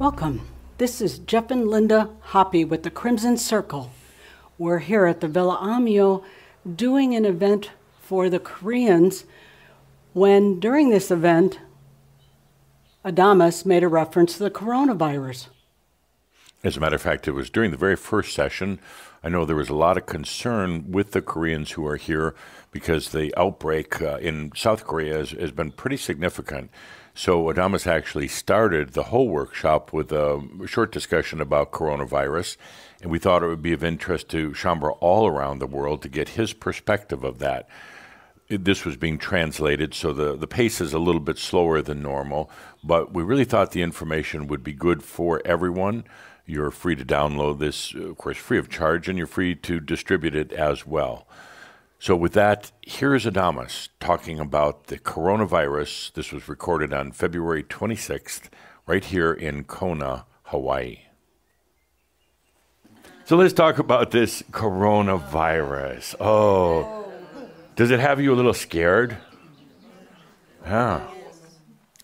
Welcome. This is Jeff and Linda Hoppy with the Crimson Circle. We're here at the Villa Amio doing an event for the Koreans when, during this event, Adamus made a reference to the coronavirus. As a matter of fact, it was during the very first session. I know there was a lot of concern with the Koreans who are here because the outbreak in South Korea has been pretty significant. So Adamus actually started the whole workshop with a short discussion about coronavirus, and we thought it would be of interest to Shambra all around the world to get his perspective of that. This was being translated, so the pace is a little bit slower than normal, but we really thought the information would be good for everyone. You're free to download this, of course, free of charge, and you're free to distribute it as well. So with that, here's Adamus talking about the coronavirus. This was recorded on February 26th, right here in Kona, Hawaii. So let's talk about this coronavirus. Oh, does it have you a little scared? Yeah,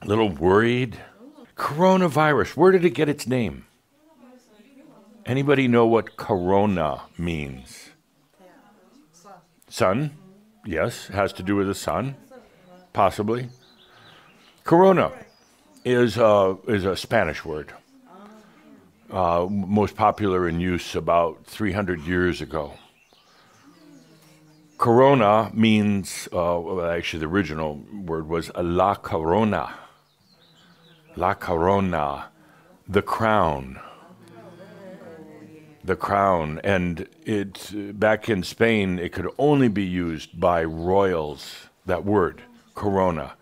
a little worried? Coronavirus, where did it get its name? Anybody know what corona means? Sun? Yes, it has to do with the sun, possibly. Corona is a Spanish word, most popular in use about 300 years ago. Corona means, actually the original word was la corona. La corona, the crown. The crown, and back in Spain, it could only be used by royals, that word, corona,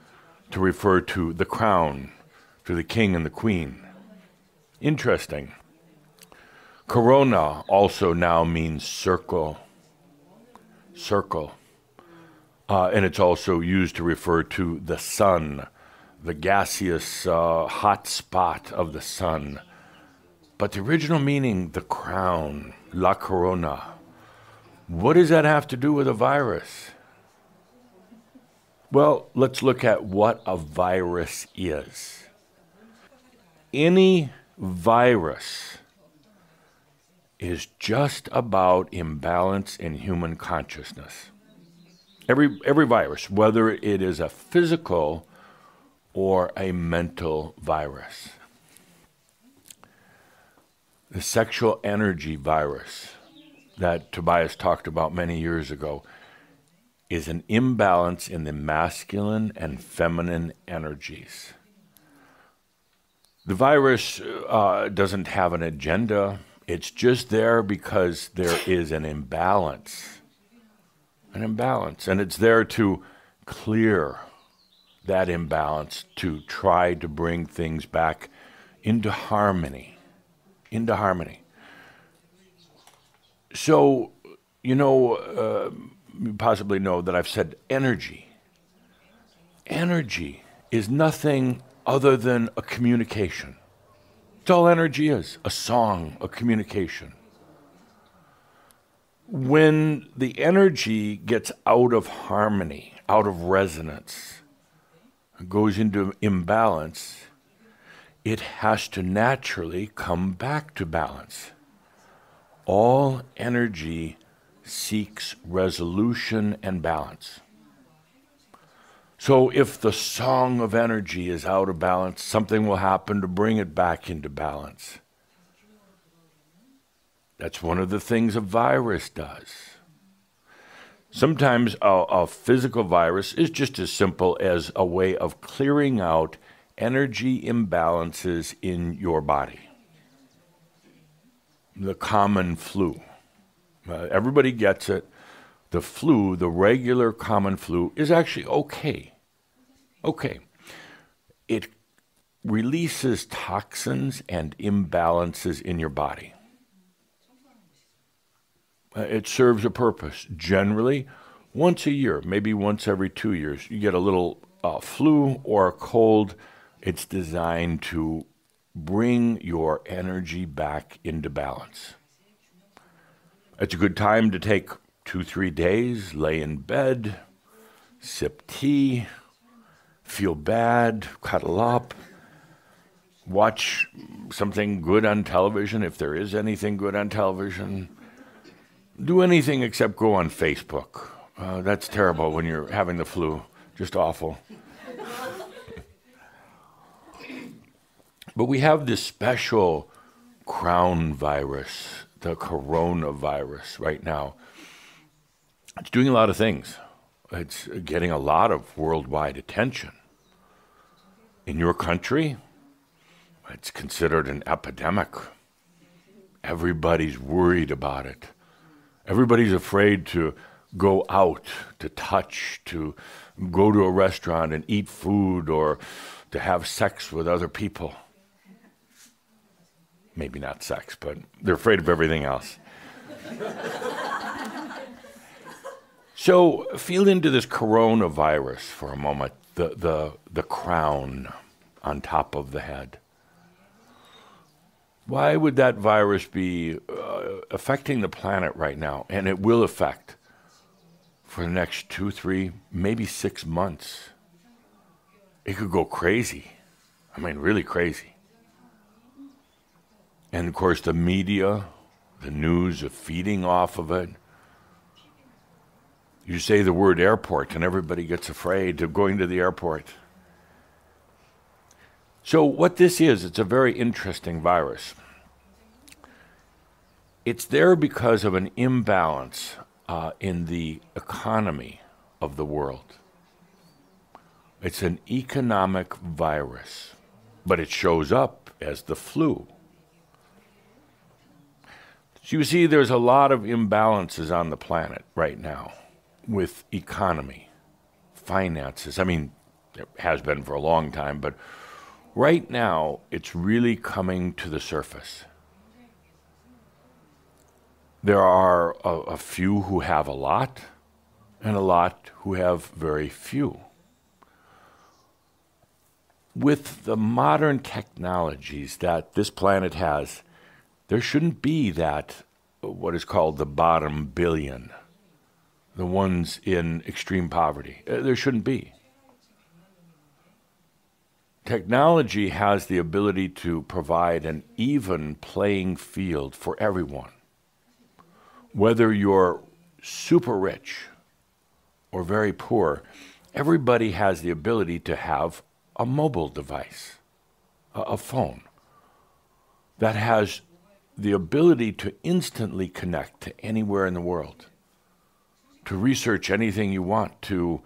to refer to the crown, to the king and the queen. Interesting. Corona also now means circle, and it's also used to refer to the sun, the gaseous hot spot of the sun. But the original meaning, the crown, la corona, what does that have to do with a virus? Well, let's look at what a virus is. Any virus is just about imbalance in human consciousness. Every virus, whether it is a physical or a mental virus. The sexual energy virus that Tobias talked about many years ago is an imbalance in the masculine and feminine energies. The virus doesn't have an agenda. It's just there because there is an imbalance. And it's there to clear that imbalance, to try to bring things back into harmony. So, you possibly know that I've said energy. Energy is nothing other than a communication. That's all energy is, a song, a communication. When the energy gets out of harmony, out of resonance, goes into imbalance, it has to naturally come back to balance. All energy seeks resolution and balance. So if the song of energy is out of balance, something will happen to bring it back into balance. That's one of the things a virus does. Sometimes a physical virus is just as simple as a way of clearing out energy imbalances in your body. The common flu. Everybody gets it. The flu, the regular common flu, is actually okay. It releases toxins and imbalances in your body. It serves a purpose. Generally, once a year, maybe once every 2 years, you get a little flu or a cold. It's designed to bring your energy back into balance. It's a good time to take 2-3 days, lay in bed, sip tea, feel bad, cuddle up, watch something good on television, if there is anything good on television. Do anything except go on Facebook. That's terrible when you're having the flu. Just awful. But we have this special crown virus, the coronavirus right now. It's doing a lot of things. It's getting a lot of worldwide attention. In your country, it's considered an epidemic. Everybody's worried about it. Everybody's afraid to go out, to touch, to go to a restaurant and eat food or to have sex with other people. Maybe not sex, but they're afraid of everything else. So feel into this coronavirus for a moment, the crown on top of the head. Why would that virus be affecting the planet right now? And it will affect for the next 2, 3, maybe 6 months. It could go crazy. I mean, really crazy. And of course, the media, the news are feeding off of it. You say the word airport and everybody gets afraid of going to the airport. So what this is, it's a very interesting virus. It's there because of an imbalance in the economy of the world. It's an economic virus, but it shows up as the flu. So you see, there's a lot of imbalances on the planet right now with economy, finances. I mean, it has been for a long time, but right now it's really coming to the surface. There are a few who have a lot and a lot who have very few. With the modern technologies that this planet has, there shouldn't be that, what is called the bottom billion, the ones in extreme poverty. There shouldn't be. Technology has the ability to provide an even playing field for everyone. Whether you're super rich or very poor, everybody has the ability to have a mobile device, a phone, that has the ability to instantly connect to anywhere in the world, to research anything you want, to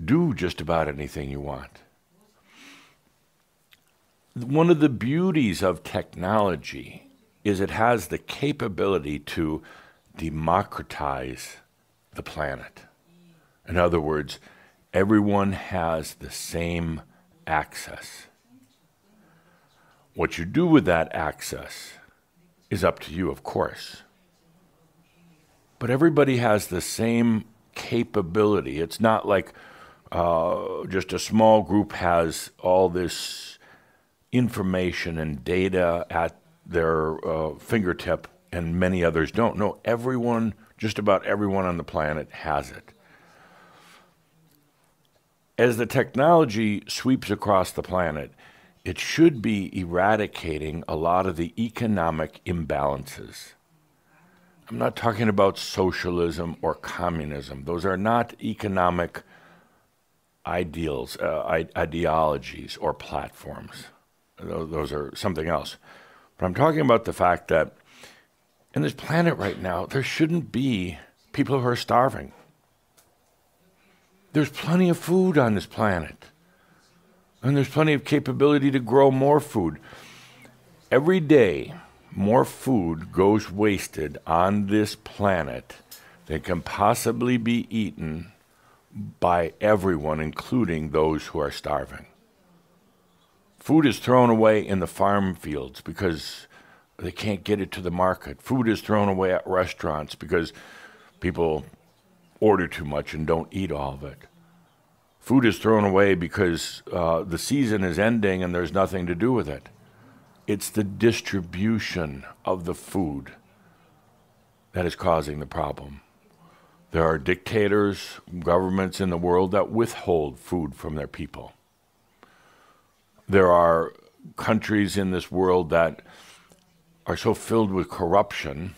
do just about anything you want. One of the beauties of technology is it has the capability to democratize the planet. In other words, everyone has the same access. What you do with that access is up to you, of course. But everybody has the same capability. It's not like just a small group has all this information and data at their fingertip and many others don't. No, everyone, just about everyone on the planet has it. As the technology sweeps across the planet, it should be eradicating a lot of the economic imbalances. I'm not talking about socialism or communism. Those are not economic ideals, ideologies or platforms. Those are something else. But I'm talking about the fact that in this planet right now, there shouldn't be people who are starving. There's plenty of food on this planet. And there's plenty of capability to grow more food. Every day, more food goes wasted on this planet than can possibly be eaten by everyone, including those who are starving. Food is thrown away in the farm fields because they can't get it to the market. Food is thrown away at restaurants because people order too much and don't eat all of it. Food is thrown away because the season is ending and there's nothing to do with it. It's the distribution of the food that is causing the problem. There are dictators, governments in the world that withhold food from their people. There are countries in this world that are so filled with corruption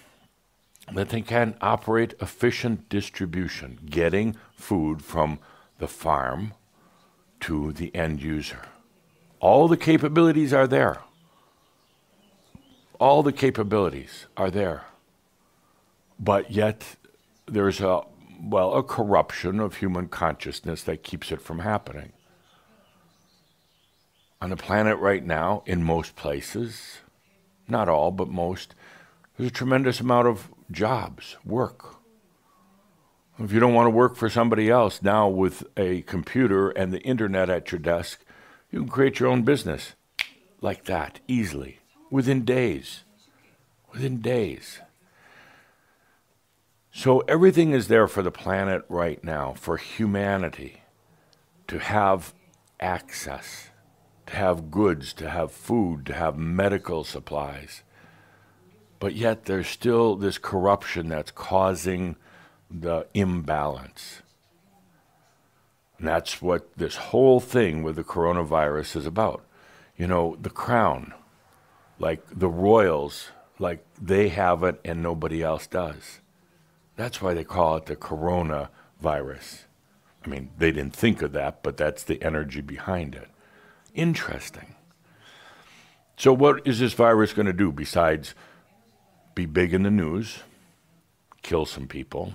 that they can't operate efficient distribution, getting food from the farm to the end user. All the capabilities are there. All the capabilities are there. But yet there's a corruption of human consciousness that keeps it from happening. On the planet right now, in most places, not all, but most, there's a tremendous amount of jobs, work. If you don't want to work for somebody else, now with a computer and the internet at your desk, you can create your own business like that, easily, within days. Within days. So everything is there for the planet right now, for humanity to have access, to have goods, to have food, to have medical supplies. But yet there's still this corruption that's causing the imbalance. And that's what this whole thing with the coronavirus is about. You know, the crown, like the royals, like they have it and nobody else does. That's why they call it the coronavirus. I mean, they didn't think of that, but that's the energy behind it. Interesting. So what is this virus going to do besides be big in the news, kill some people,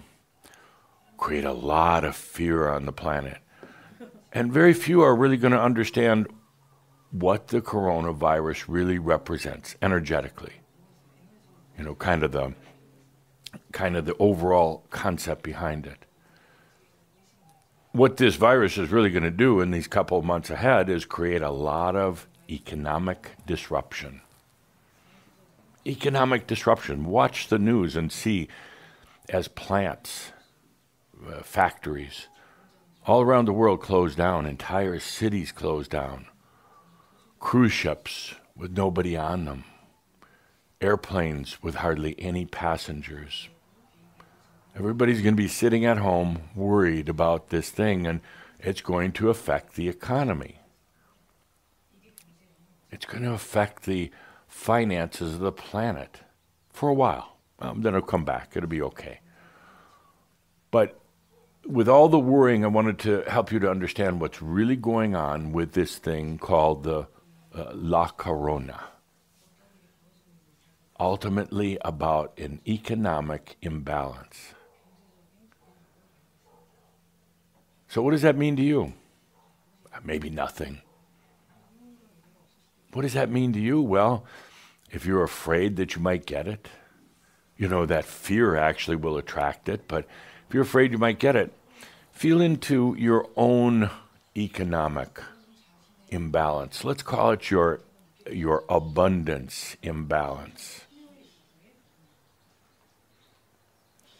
create a lot of fear on the planet? And very few are really going to understand what the coronavirus really represents energetically. You know, kind of the overall concept behind it. What this virus is really going to do in these couple of months ahead is create a lot of economic disruption. Economic disruption. Watch the news and see as plants, factories, all around the world close down, entire cities close down, cruise ships with nobody on them, airplanes with hardly any passengers. Everybody's going to be sitting at home worried about this thing, and it's going to affect the economy. It's going to affect the finances of the planet for a while. Then it'll come back. It'll be okay. But with all the worrying, I wanted to help you to understand what's really going on with this thing called the La Corona. Ultimately about an economic imbalance. So what does that mean to you? Maybe nothing. What does that mean to you? Well, if you're afraid that you might get it, you know, that fear actually will attract it, but if you're afraid you might get it, feel into your own economic imbalance. Let's call it your abundance imbalance.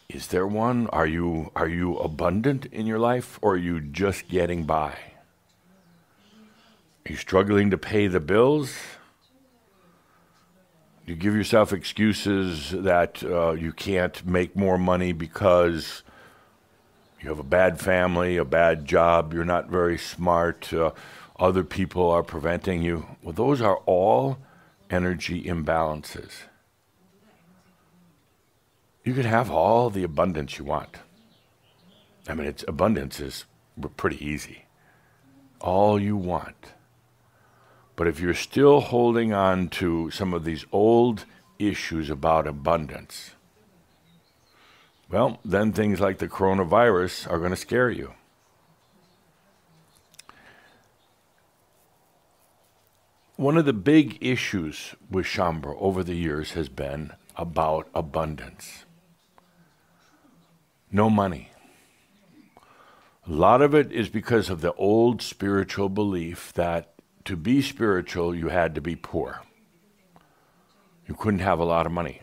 Is there one? Are you abundant in your life, or are you just getting by? Are you struggling to pay the bills? Do you give yourself excuses that you can't make more money because you have a bad family, a bad job, you're not very smart, other people are preventing you? Well, those are all energy imbalances. You can have all the abundance you want. I mean, abundance is pretty easy. All you want. But if you're still holding on to some of these old issues about abundance, well, then things like the coronavirus are going to scare you. One of the big issues with Shambhala over the years has been about abundance. No money. A lot of it is because of the old spiritual belief that to be spiritual, you had to be poor. You couldn't have a lot of money.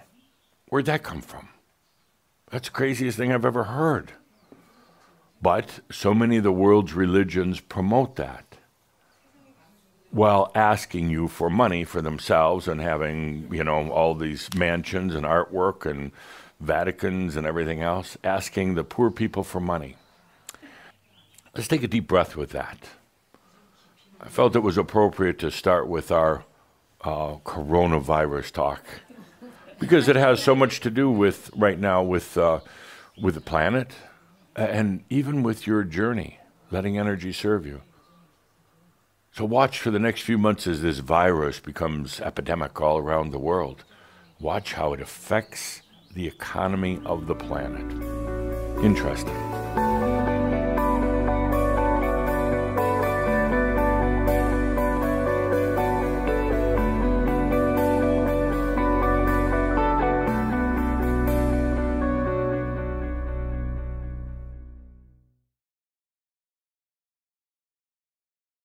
Where'd that come from? That's the craziest thing I've ever heard. But so many of the world's religions promote that, while asking you for money for themselves and having, you know, all these mansions and artwork and Vaticans and everything else, asking the poor people for money. Let's take a deep breath with that. I felt it was appropriate to start with our coronavirus talk, because it has so much to do with, right now, with the planet, and even with your journey, letting energy serve you. So watch for the next few months as this virus becomes epidemic all around the world. Watch how it affects the economy of the planet. Interesting.